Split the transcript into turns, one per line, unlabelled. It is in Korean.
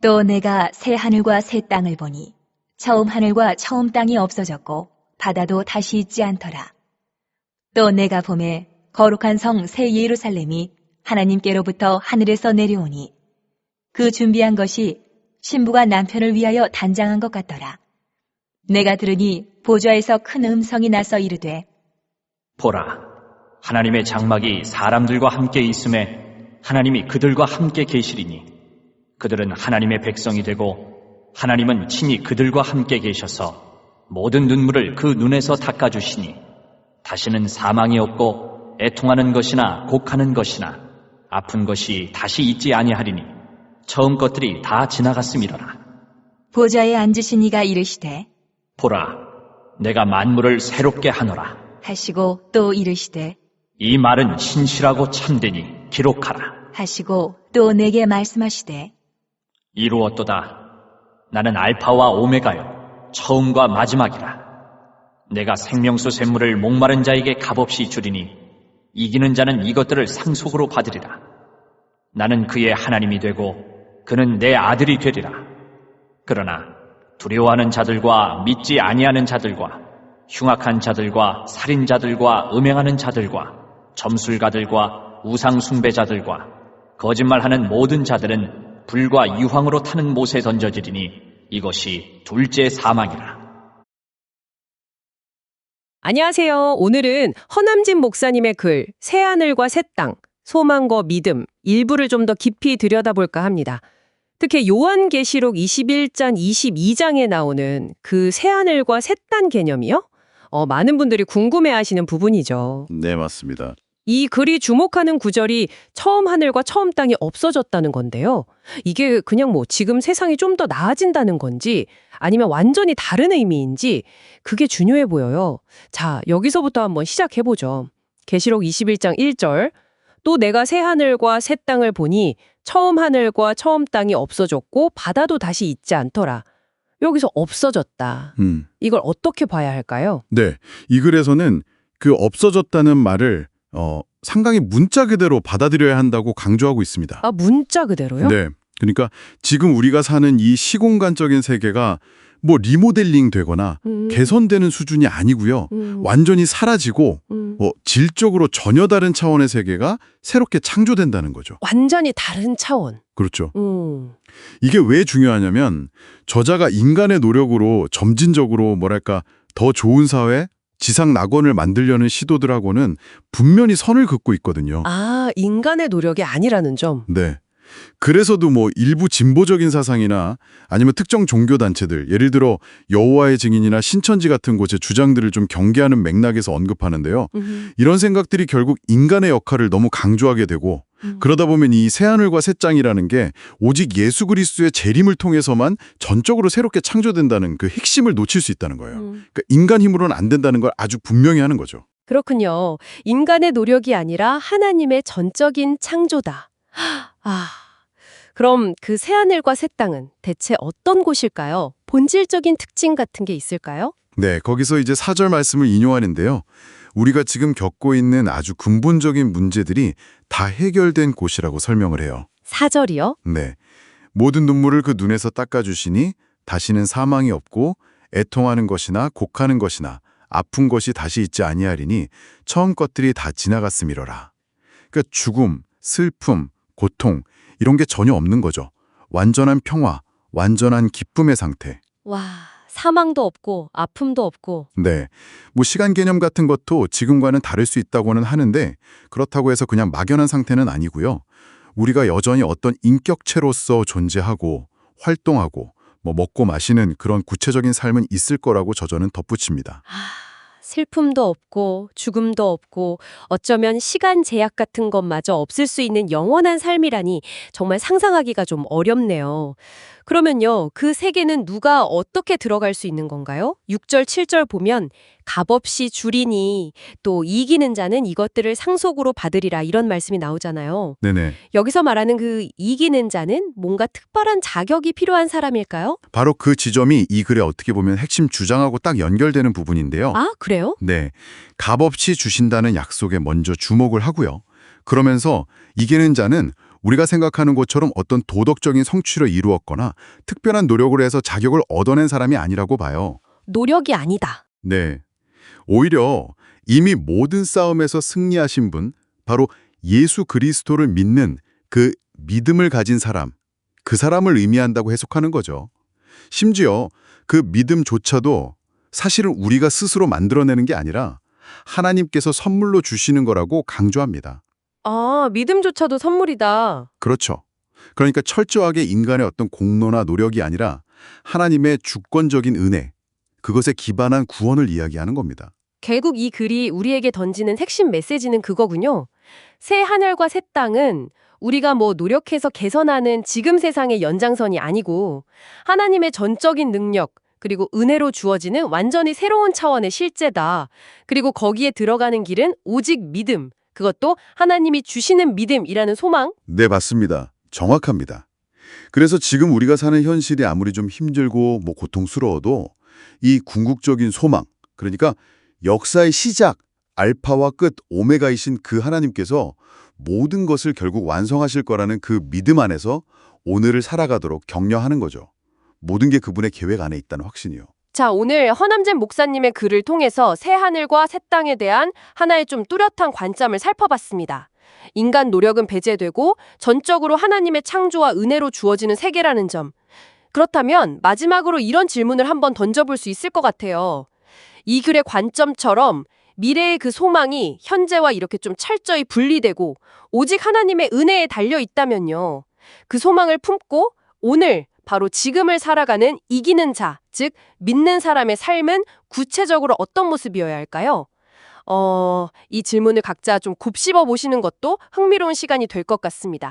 또 내가 새 하늘과 새 땅을 보니 처음 하늘과 처음 땅이 없어졌고 바다도 다시 있지 않더라. 또 내가 보매 거룩한 성 새 예루살렘이 하나님께로부터 하늘에서 내려오니 그 준비한 것이 신부가 남편을 위하여 단장한 것 같더라. 내가 들으니 보좌에서 큰 음성이 나서 이르되
보라, 하나님의 장막이 사람들과 함께 있음에 하나님이 그들과 함께 계시리니 그들은 하나님의 백성이 되고 하나님은 친히 그들과 함께 계셔서 모든 눈물을 그 눈에서 닦아주시니 다시는 사망이 없고 애통하는 것이나 곡하는 것이나 아픈 것이 다시 있지 아니하리니 처음 것들이 다 지나갔음이로라.
보좌에 앉으신 이가 이르시되
보라, 내가 만물을 새롭게 하노라
하시고 또 이르시되
이 말은 신실하고 참되니 기록하라.
하시고 또 내게 말씀하시되
이루었도다. 나는 알파와 오메가요 처음과 마지막이라. 내가 생명수 샘물을 목마른 자에게 값없이 주리니 이기는 자는 이것들을 상속으로 받으리라. 나는 그의 하나님이 되고 그는 내 아들이 되리라. 그러나 두려워하는 자들과 믿지 아니하는 자들과 흉악한 자들과 살인자들과 음행하는 자들과 점술가들과 우상 숭배자들과 거짓말하는 모든 자들은 불과 유황으로 타는 못에 던져지리니 이것이 둘째 사망이라.
안녕하세요. 오늘은 허남진 목사님의 글 새하늘과 새 땅, 소망과 믿음 일부를 좀 더 깊이 들여다볼까 합니다. 특히 요한계시록 21장 22장에 나오는 그 새하늘과 새 땅 개념이요? 많은 분들이 궁금해하시는 부분이죠.
네, 맞습니다.
이 글이 주목하는 구절이 처음 하늘과 처음 땅이 없어졌다는 건데요. 이게 그냥 뭐 지금 세상이 좀 더 나아진다는 건지 아니면 완전히 다른 의미인지 그게 중요해 보여요. 자, 여기서부터 한번 시작해보죠. 계시록 21장 1절 또 내가 새 하늘과 새 땅을 보니 처음 하늘과 처음 땅이 없어졌고 바다도 다시 있지 않더라. 여기서 없어졌다. 이걸 어떻게 봐야 할까요?
네, 이 글에서는 그 없어졌다는 말을 상당히 문자 그대로 받아들여야 한다고 강조하고 있습니다.
아, 문자 그대로요?
네, 그러니까 지금 우리가 사는 이 시공간적인 세계가 뭐 리모델링 되거나 개선되는 수준이 아니고요. 완전히 사라지고 질적으로 전혀 다른 차원의 세계가 새롭게 창조된다는 거죠.
완전히 다른 차원.
그렇죠. 이게 왜 중요하냐면 저자가 인간의 노력으로 점진적으로 뭐랄까 더 좋은 사회, 지상 낙원을 만들려는 시도들하고는 분명히 선을 긋고 있거든요.
아, 인간의 노력이 아니라는 점.
네. 그래서도 뭐 일부 진보적인 사상이나 아니면 특정 종교단체들, 예를 들어 여호와의 증인이나 신천지 같은 곳의 주장들을 좀 경계하는 맥락에서 언급하는데요. 이런 생각들이 결국 인간의 역할을 너무 강조하게 되고 그러다 보면 이 새하늘과 새 땅이라는 게 오직 예수 그리스도의 재림을 통해서만 전적으로 새롭게 창조된다는 그 핵심을 놓칠 수 있다는 거예요. 그러니까 인간 힘으로는 안 된다는 걸 아주 분명히 하는 거죠.
그렇군요. 인간의 노력이 아니라 하나님의 전적인 창조다. 아, 그럼 그 새하늘과 새 땅은 대체 어떤 곳일까요? 본질적인 특징 같은 게 있을까요?
네, 거기서 이제 4절 말씀을 인용하는데요. 우리가 지금 겪고 있는 아주 근본적인 문제들이 다 해결된 곳이라고 설명을 해요.
4절이요?
네, 모든 눈물을 그 눈에서 닦아주시니 다시는 사망이 없고 애통하는 것이나 곡하는 것이나 아픈 것이 다시 있지 아니하리니 처음 것들이 다 지나갔음이로라. 그러니까 죽음, 슬픔, 고통 이런 게 전혀 없는 거죠. 완전한 평화, 완전한 기쁨의 상태.
와, 사망도 없고 아픔도 없고.
네, 뭐 시간 개념 같은 것도 지금과는 다를 수 있다고는 하는데 그렇다고 해서 그냥 막연한 상태는 아니고요. 우리가 여전히 어떤 인격체로서 존재하고 활동하고 뭐 먹고 마시는 그런 구체적인 삶은 있을 거라고 저자는 덧붙입니다.
슬픔도 없고 죽음도 없고 어쩌면 시간 제약 같은 것마저 없을 수 있는 영원한 삶이라니 정말 상상하기가 좀 어렵네요. 그러면요, 그 세계는 누가 어떻게 들어갈 수 있는 건가요? 6절, 7절 보면 값없이 주리니 또 이기는 자는 이것들을 상속으로 받으리라 이런 말씀이 나오잖아요.
네네.
여기서 말하는 그 이기는 자는 뭔가 특별한 자격이 필요한 사람일까요?
바로 그 지점이 이 글에 어떻게 보면 핵심 주장하고 딱 연결되는 부분인데요.
아, 그래요?
네, 값없이 주신다는 약속에 먼저 주목을 하고요. 그러면서 이기는 자는 우리가 생각하는 것처럼 어떤 도덕적인 성취를 이루었거나 특별한 노력을 해서 자격을 얻어낸 사람이 아니라고 봐요.
노력이 아니다.
네. 오히려 이미 모든 싸움에서 승리하신 분, 바로 예수 그리스도를 믿는 그 믿음을 가진 사람, 그 사람을 의미한다고 해석하는 거죠. 심지어 그 믿음조차도 사실은 우리가 스스로 만들어내는 게 아니라 하나님께서 선물로 주시는 거라고 강조합니다.
아, 믿음조차도 선물이다.
그렇죠. 그러니까 철저하게 인간의 어떤 공로나 노력이 아니라 하나님의 주권적인 은혜, 그것에 기반한 구원을 이야기하는 겁니다.
결국 이 글이 우리에게 던지는 핵심 메시지는 그거군요. 새 하늘과 새 땅은 우리가 뭐 노력해서 개선하는 지금 세상의 연장선이 아니고 하나님의 전적인 능력, 그리고 은혜로 주어지는 완전히 새로운 차원의 실제다. 그리고 거기에 들어가는 길은 오직 믿음, 그것도 하나님이 주시는 믿음이라는 소망.
네, 맞습니다. 정확합니다. 그래서 지금 우리가 사는 현실이 아무리 좀 힘들고 고통스러워도 이 궁극적인 소망, 그러니까 역사의 시작, 알파와 끝, 오메가이신 그 하나님께서 모든 것을 결국 완성하실 거라는 그 믿음 안에서 오늘을 살아가도록 격려하는 거죠. 모든 게 그분의 계획 안에 있다는 확신이요.
자, 오늘 허남진 목사님의 글을 통해서 새 하늘과 새 땅에 대한 하나의 좀 뚜렷한 관점을 살펴봤습니다. 인간 노력은 배제되고 전적으로 하나님의 창조와 은혜로 주어지는 세계라는 점. 그렇다면 마지막으로 이런 질문을 한번 던져볼 수 있을 것 같아요. 이 글의 관점처럼 미래의 그 소망이 현재와 이렇게 좀 철저히 분리되고 오직 하나님의 은혜에 달려 있다면요. 그 소망을 품고 오늘 바로 지금을 살아가는 이기는 자, 즉 믿는 사람의 삶은 구체적으로 어떤 모습이어야 할까요? 이 질문을 각자 좀 곱씹어 보시는 것도 흥미로운 시간이 될 것 같습니다.